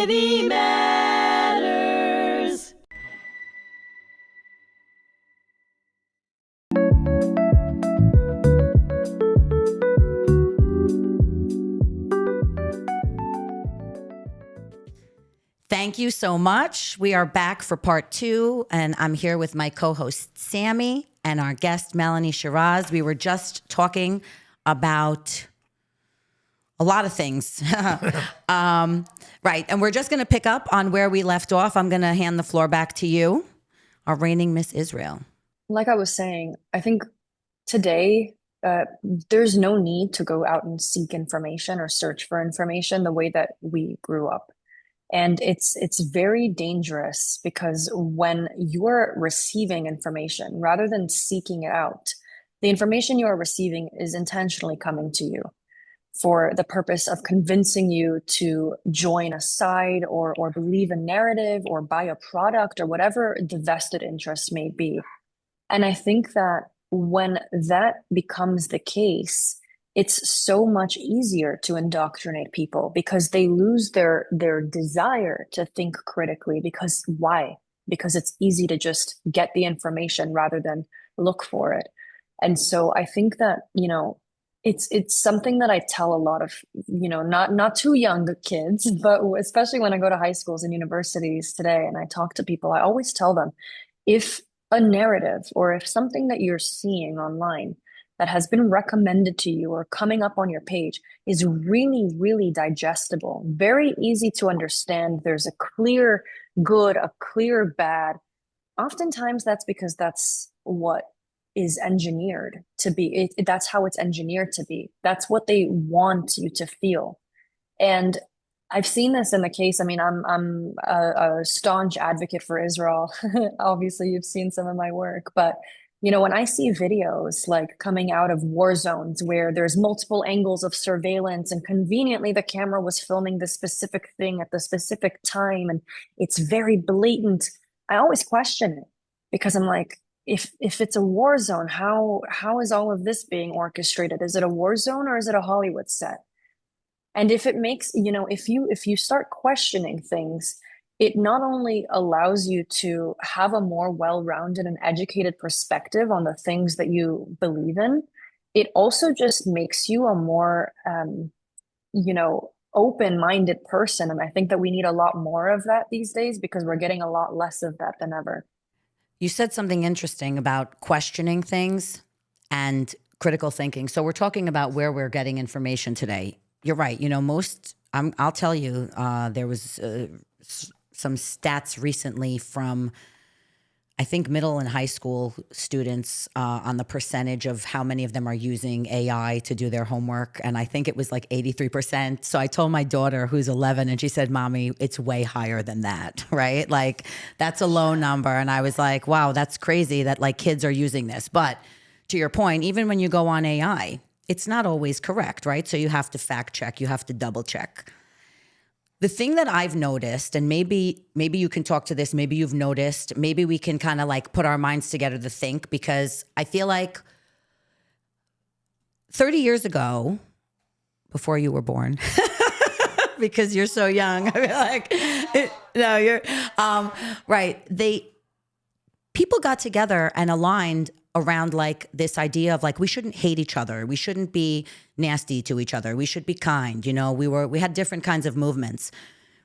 Society Matters. Thank you so much. We are back for part 2, and I'm here with my co-host Sami and our guest Melanie Shiraz. We were just talking about a lot of things. Right, and we're just going to pick up on where we left off. I'm going to hand the floor back to you, our reigning Miss Israel. Like I was saying, I think today there's no need to go out and seek information or search for information the way that we grew up. And it's very dangerous because when you're receiving information, rather than seeking it out, the information you are receiving is intentionally coming to you for the purpose of convincing you to join a side or believe a narrative or buy a product or whatever the vested interest may be. And I think that when that becomes the case, it's so much easier to indoctrinate people because they lose their desire to think critically. Because why? Because it's easy to just get the information rather than look for it. And so I think that, it's something that I tell a lot of, not too young kids, but especially when I go to high schools and universities today and I talk to people, I always tell them, if a narrative or if something that you're seeing online that has been recommended to you or coming up on your page is really, really digestible, very easy to understand, there's a clear good, a clear bad. Oftentimes that's because that's what is engineered to be. That's how it's engineered to be. That's what they want you to feel. And I've seen this in the case. I mean, I'm a staunch advocate for Israel. Obviously, you've seen some of my work, but when I see videos like coming out of war zones where there's multiple angles of surveillance and conveniently the camera was filming the specific thing at the specific time and it's very blatant, I always question it because I'm like, if it's a war zone, how is all of this being orchestrated? Is it a war zone or is it a Hollywood set? And if it makes, if you start questioning things, it not only allows you to have a more well-rounded and educated perspective on the things that you believe in, it also just makes you a more, open-minded person. And I think that we need a lot more of that these days because we're getting a lot less of that than ever. You said something interesting about questioning things and critical thinking. So we're talking about where we're getting information today. You're right. I'll tell you, there was some stats recently from, I think, middle and high school students on the percentage of how many of them are using AI to do their homework. And I think it was like 83%. So I told my daughter, who's 11, and she said, Mommy, it's way higher than that, right? Like, that's a low number. And I was like, wow, that's crazy that like kids are using this. But to your point, even when you go on AI, it's not always correct, right? So you have to fact check, you have to double check. The thing that I've noticed, and maybe you can talk to this, maybe you've noticed, maybe we can kind of like put our minds together to think, because I feel like 30 years ago, before you were born, because you're so young, I feel like, no, you're, right. People got together and aligned around like this idea of like, we shouldn't hate each other. We shouldn't be nasty to each other. We should be kind. We had different kinds of movements.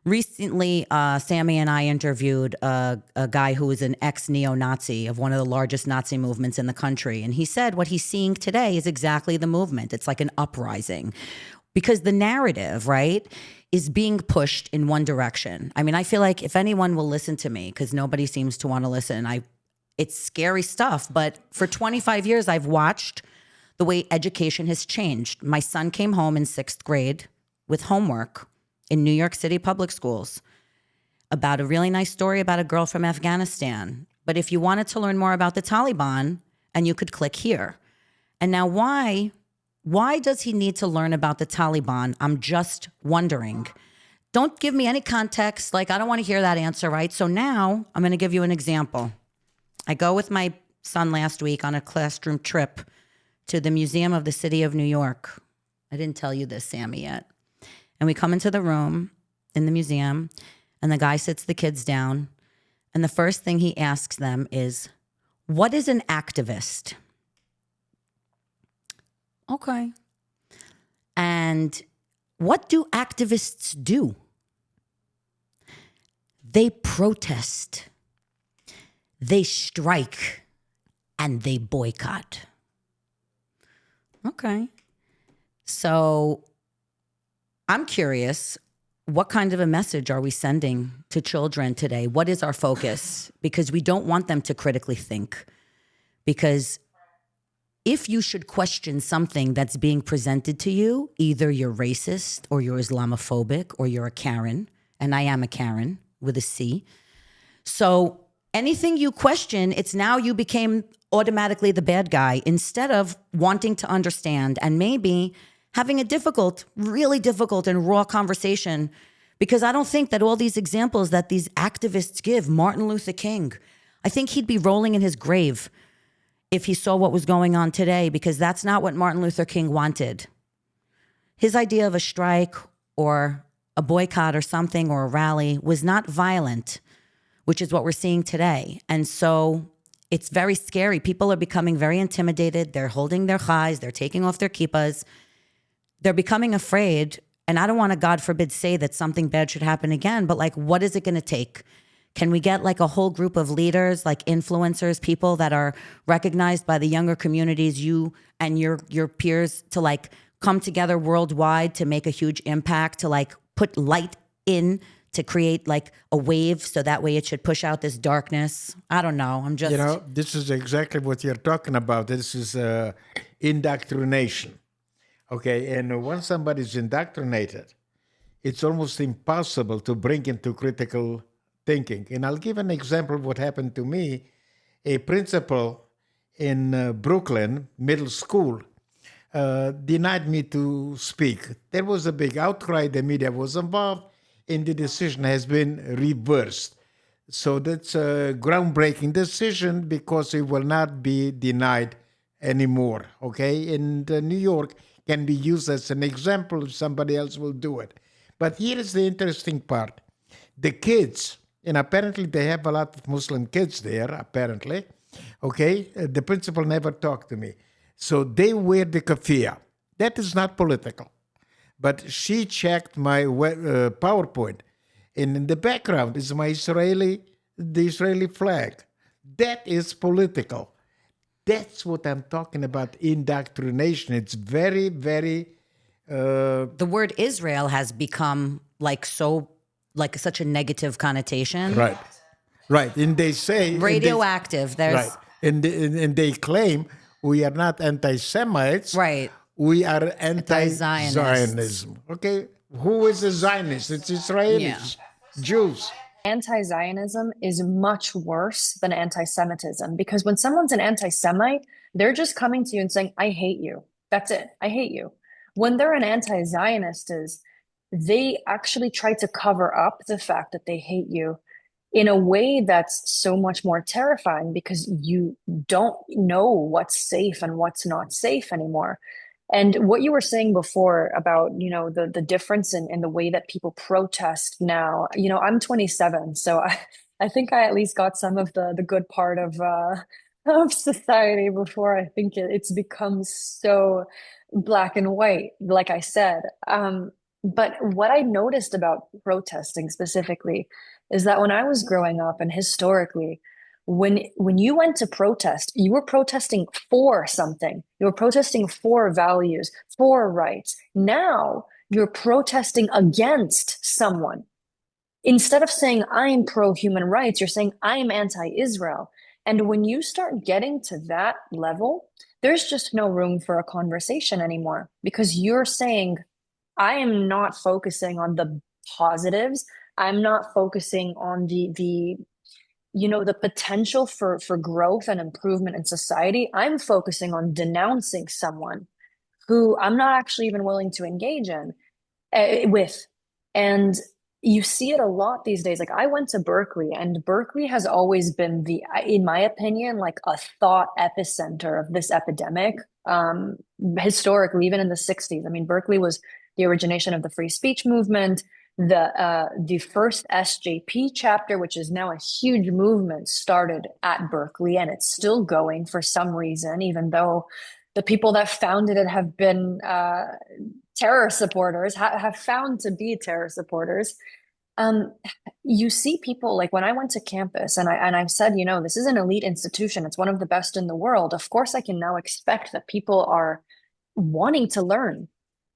Recently, Sami and I interviewed a guy who was an ex-neo-Nazi of one of the largest Nazi movements in the country. And he said what he's seeing today is exactly the movement. It's like an uprising because the narrative, right, is being pushed in one direction. I mean, I feel like if anyone will listen to me, because nobody seems to want to listen, it's scary stuff, but for 25 years, I've watched the way education has changed. My son came home in 6th grade with homework in New York City public schools about a really nice story about a girl from Afghanistan. But if you wanted to learn more about the Taliban, and you could click here. And now why does he need to learn about the Taliban? I'm just wondering. Don't give me any context. Like, I don't want to hear that answer, right? So now I'm going to give you an example. I go with my son last week on a classroom trip to the Museum of the City of New York. I didn't tell you this, Sami, yet. And we come into the room, in the museum, and the guy sits the kids down, and the first thing he asks them is, what is an activist? Okay. And what do activists do? They protest, they strike, and they boycott. Okay. So I'm curious, what kind of a message are we sending to children today? What is our focus? Because we don't want them to critically think. Because if you should question something that's being presented to you, either you're racist or you're Islamophobic or you're a Karen, and I am a Karen with a C. So anything you question, it's now you became automatically the bad guy instead of wanting to understand and maybe having a difficult, really difficult and raw conversation. Because I don't think that all these examples that these activists give, Martin Luther King, I think he'd be rolling in his grave if he saw what was going on today, because that's not what Martin Luther King wanted. His idea of a strike or a boycott or something or a rally was not violent, which is what we're seeing today. And so it's very scary. People are becoming very intimidated. They're holding their chais. They're taking off their kippas. They're becoming afraid. And I don't want to, God forbid, say that something bad should happen again, but like, what is it going to take? Can we get like a whole group of leaders, like influencers, people that are recognized by the younger communities, you and your peers, to like come together worldwide to make a huge impact, to like put light in, to create like a wave so that way it should push out this darkness? I don't know. I'm just... This is exactly what you're talking about. This is indoctrination. Okay, and once somebody's indoctrinated, it's almost impossible to bring into critical thinking. And I'll give an example of what happened to me. A principal in Brooklyn Middle School denied me to speak. There was a big outcry. The media was involved, and the decision has been reversed. So that's a groundbreaking decision because it will not be denied anymore. Okay, and New York can be used as an example if somebody else will do it. But here is the interesting part. The kids, and apparently they have a lot of Muslim kids there, apparently, okay? The principal never talked to me. So they wear the keffiyeh. That is not political. But she checked my PowerPoint. And in the background is the Israeli flag. That is political. That's what I'm talking about, indoctrination. It's very, very... the word Israel has become like such a negative connotation. Right. And they say... Radioactive. Right. And they claim we are not anti-Semites. Right. We are anti-Zionism. Okay? Who is a Zionist? It's Israelis, Jews. Anti-Zionism is much worse than anti-Semitism, because when someone's an anti-Semite, they're just coming to you and saying, I hate you. That's it. I hate you. When they're an anti-Zionist, they actually try to cover up the fact that they hate you in a way that's so much more terrifying, because you don't know what's safe and what's not safe anymore. And what you were saying before about, the difference in the way that people protest now, I'm 27, so I think I at least got some of the good part of society before I think it's become so black and white, like I said. But what I noticed about protesting specifically is that when I was growing up, and historically, when you went to protest, you were protesting for something. You were protesting for values, for rights. Now you're protesting against someone. Instead of saying, I'm pro-human rights, you're saying, I'm anti-Israel. And when you start getting to that level, there's just no room for a conversation anymore, because you're saying, I am not focusing on the positives. I'm not focusing on the potential for growth and improvement in society. I'm focusing on denouncing someone who I'm not actually even willing to engage with. And you see it a lot these days. Like, I went to Berkeley, and Berkeley has always been in my opinion, like a thought epicenter of this epidemic. Historically, even in the 60s. I mean, Berkeley was the origination of the free speech movement. The first SJP chapter, which is now a huge movement, started at Berkeley, and it's still going for some reason, even though the people that founded it have been terror supporters, have found to be terror supporters. You see people, like when I went to campus and I've said, this is an elite institution. It's one of the best in the world. Of course, I can now expect that people are wanting to learn.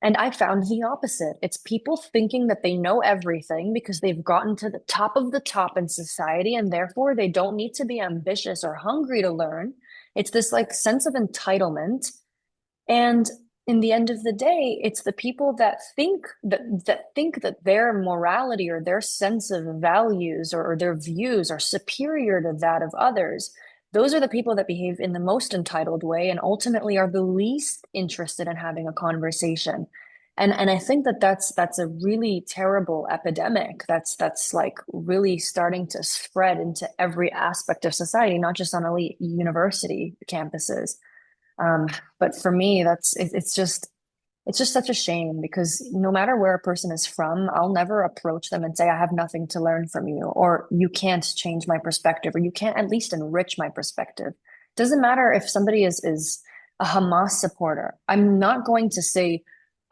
And I found the opposite. It's people thinking that they know everything because they've gotten to the top of the top in society, and therefore they don't need to be ambitious or hungry to learn. It's this like sense of entitlement. And in the end of the day, it's the people that think that their morality or their sense of values or their views are superior to that of others. Those are the people that behave in the most entitled way and ultimately are the least interested in having a conversation. And I think that that's a really terrible epidemic that's like really starting to spread into every aspect of society, not just on elite university campuses. But for me, it's just such a shame, because no matter where a person is from, I'll never approach them and say, I have nothing to learn from you, or you can't change my perspective, or you can't at least enrich my perspective. Doesn't matter if somebody is a Hamas supporter. I'm not going to say,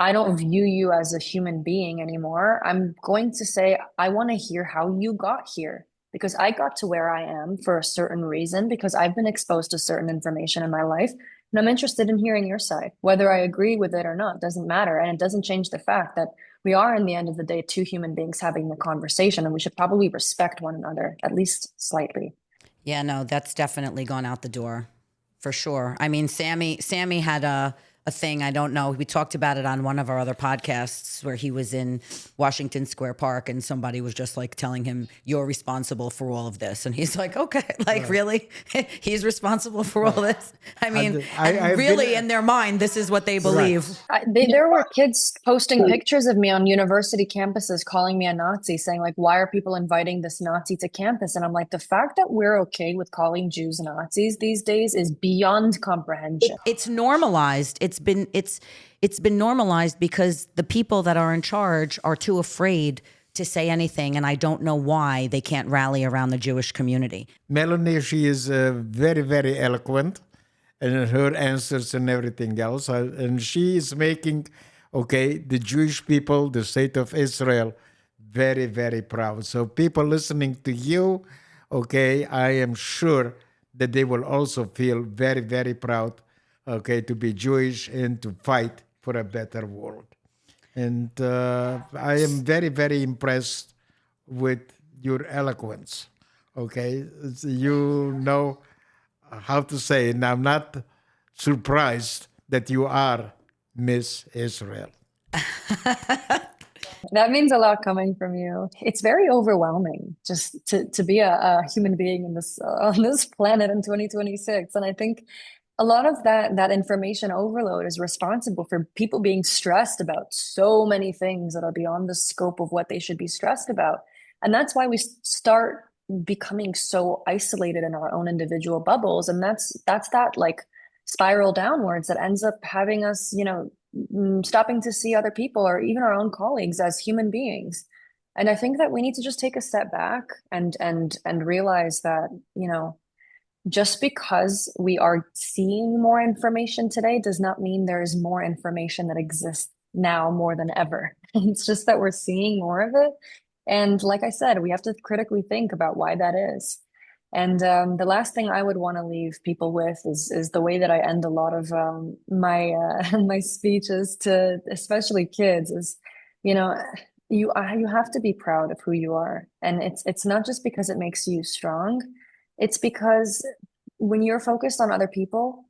I don't view you as a human being anymore. I'm going to say, I want to hear how you got here, because I got to where I am for a certain reason, because I've been exposed to certain information in my life. And I'm interested in hearing your side. Whether I agree with it or not doesn't matter. And it doesn't change the fact that we are, in the end of the day, two human beings having the conversation, and we should probably respect one another, at least slightly. Yeah, no, that's definitely gone out the door for sure. I mean, Sami had a thing. I don't know. We talked about it on one of our other podcasts where he was in Washington Square Park and somebody was just like telling him, you're responsible for all of this. And he's like, okay, like right. Really? He's responsible for all this? I mean, really in their mind, this is what they believe. Right. There were kids posting pictures of me on university campuses calling me a Nazi, saying like, why are people inviting this Nazi to campus? And I'm like, the fact that we're okay with calling Jews Nazis these days is beyond comprehension. It's normalized. It's been normalized because the people that are in charge are too afraid to say anything, and I don't know why they can't rally around the Jewish community. Melanie, she is very, very eloquent in her answers and everything else, and she is making, the Jewish people, the state of Israel, very, very proud. So people listening to you, I am sure that they will also feel very, very proud to be Jewish and to fight for a better world. And I am very, very impressed with your eloquence. You know how to say, and I'm not surprised that you are Miss Israel. That means a lot coming from you. It's very overwhelming just to be a human being on this planet in 2026. And I think a lot of that information overload is responsible for people being stressed about so many things that are beyond the scope of what they should be stressed about. And that's why we start becoming so isolated in our own individual bubbles. And that's that like spiral downwards that ends up having us, stopping to see other people or even our own colleagues as human beings. And I think that we need to just take a step back and realize that, just because we are seeing more information today does not mean there is more information that exists now more than ever. It's just that we're seeing more of it. And like I said, we have to critically think about why that is. And the last thing I would want to leave people with is the way that I end a lot of my my speeches to especially kids is, you have to be proud of who you are. And it's not just because it makes you strong. It's because when you're focused on other people,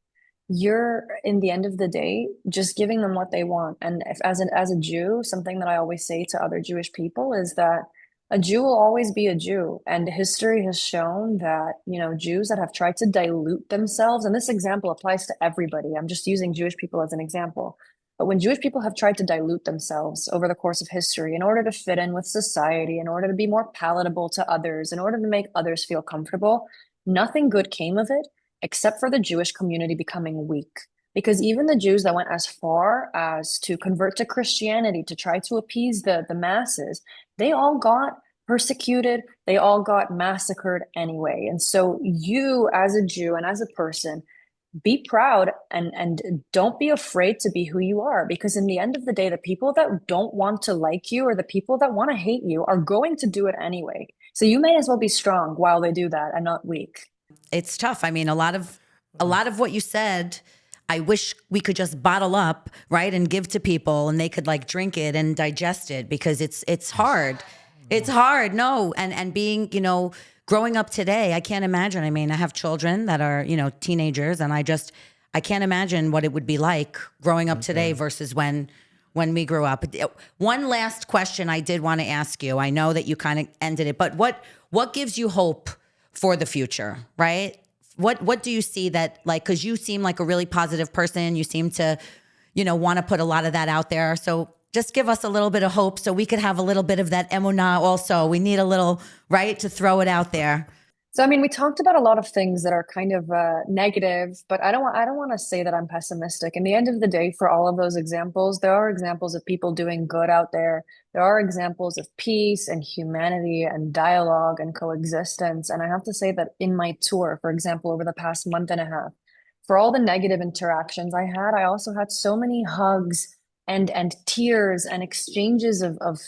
you're, in the end of the day, just giving them what they want. And if, as a Jew, something that I always say to other Jewish people is that a Jew will always be a Jew. And history has shown that, Jews that have tried to dilute themselves, and this example applies to everybody. I'm just using Jewish people as an example. But when Jewish people have tried to dilute themselves over the course of history in order to fit in with society, in order to be more palatable to others, in order to make others feel comfortable, nothing good came of it except for the Jewish community becoming weak. Because even the Jews that went as far as to convert to Christianity to try to appease the masses, they all got persecuted, they all got massacred anyway. And so you as a Jew and as a person, be proud and don't be afraid to be who you are, because in the end of the day, the people that don't want to like you or the people that want to hate you are going to do it anyway. So you may as well be strong while they do that and not weak. It's tough. I mean, a lot of what you said, I wish we could just bottle up, right, and give to people and they could like drink it and digest it, because it's hard. It's hard. No. And being, growing up today, I can't imagine. I mean, I have children that are, teenagers, and I can't imagine what it would be like growing up today versus when we grew up. One last question I did want to ask you. I know that you kind of ended it, but what gives you hope for the future, right? What do you see that, like, because you seem like a really positive person. You seem to, want to put a lot of that out there. So just give us a little bit of hope so we could have a little bit of that emunah also. We need a little, right, to throw it out there. So, I mean, we talked about a lot of things that are kind of negative, but I don't want to say that I'm pessimistic. In the end of the day, for all of those examples, there are examples of people doing good out there. There are examples of peace and humanity and dialogue and coexistence. And I have to say that in my tour, for example, over the past month and a half, for all the negative interactions I had, I also had so many hugs and tears and exchanges of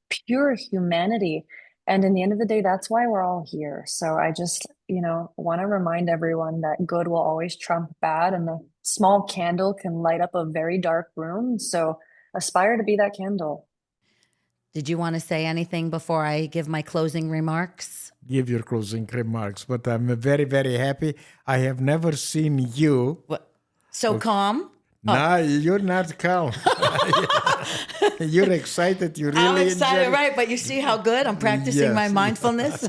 pure humanity. And in the end of the day, that's why we're all here. So I just, want to remind everyone that good will always trump bad, and the small candle can light up a very dark room. So aspire to be that candle. Did you want to say anything before I give my closing remarks? Give your closing remarks, but I'm very, very happy. I have never seen you so calm. No, you're not calm. You're excited. You really I'm excited, enjoy. right? But you see how good I'm practicing my mindfulness.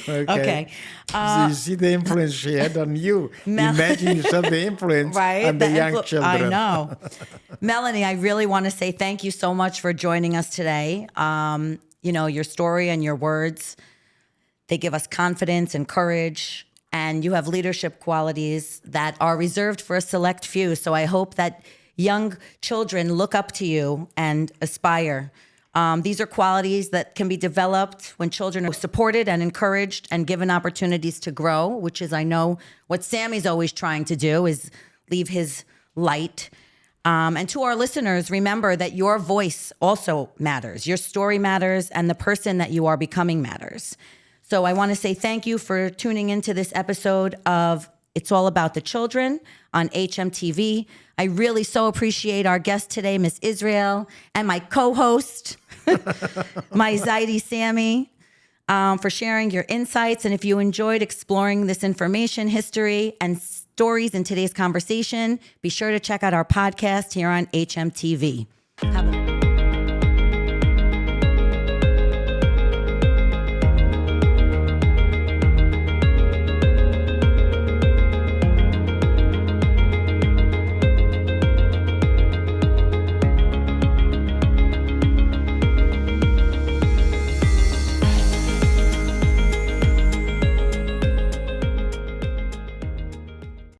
Okay. So you see the influence she had on you. Imagine yourself the influence on the young children. I know. Melanie, I really want to say thank you so much for joining us today. Your story and your words, they give us confidence and courage. And you have leadership qualities that are reserved for a select few. So I hope that young children look up to you and aspire. These are qualities that can be developed when children are supported and encouraged and given opportunities to grow, which is, I know, what Sami's always trying to do, is leave his light. And to our listeners, remember that your voice also matters. Your story matters, and the person that you are becoming matters. So I want to say thank you for tuning into this episode of It's All About the Children on hmTv. I really so appreciate our guest today, Miss Israel, and my co-host, my Zaidi Sami, for sharing your insights. And if you enjoyed exploring this information, history, and stories in today's conversation, be sure to check out our podcast here on hmTv. Have a